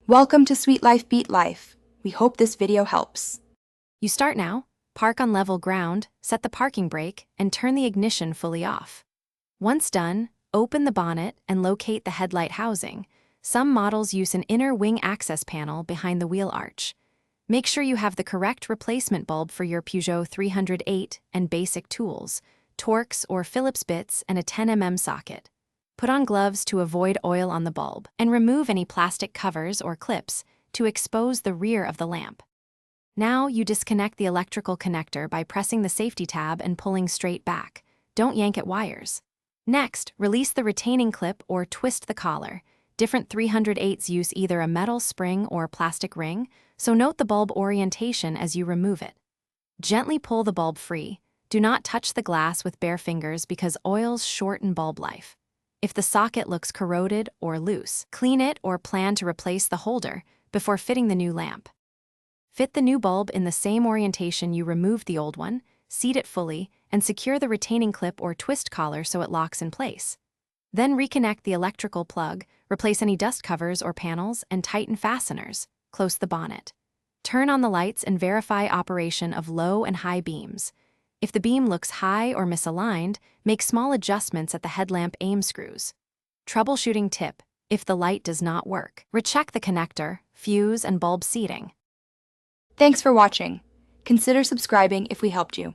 Welcome to Sweet Life Beat Life. We hope this video helps. You start now, park on level ground, set the parking brake, and turn the ignition fully off. Once done, open the bonnet and locate the headlight housing. Some models use an inner wing access panel behind the wheel arch. Make sure you have the correct replacement bulb for your Peugeot 308 and basic tools, Torx or Phillips bits, and a 10 mm socket. Put on gloves to avoid oil on the bulb, and remove any plastic covers or clips to expose the rear of the lamp. Now you disconnect the electrical connector by pressing the safety tab and pulling straight back. Don't yank at wires. Next, release the retaining clip or twist the collar. Different 308s use either a metal spring or plastic ring, so note the bulb orientation as you remove it. Gently pull the bulb free. Do not touch the glass with bare fingers because oils shorten bulb life. If the socket looks corroded or loose, clean it or plan to replace the holder before fitting the new lamp. Fit the new bulb in the same orientation you removed the old one, seat it fully, and secure the retaining clip or twist collar so it locks in place. Then reconnect the electrical plug, replace any dust covers or panels, and tighten fasteners. Close the bonnet. Turn on the lights and verify operation of low and high beams. If the beam looks high or misaligned, make small adjustments at the headlamp aim screws. Troubleshooting tip: if the light does not work, recheck the connector, fuse, and bulb seating. Thanks for watching. Consider subscribing if we helped you.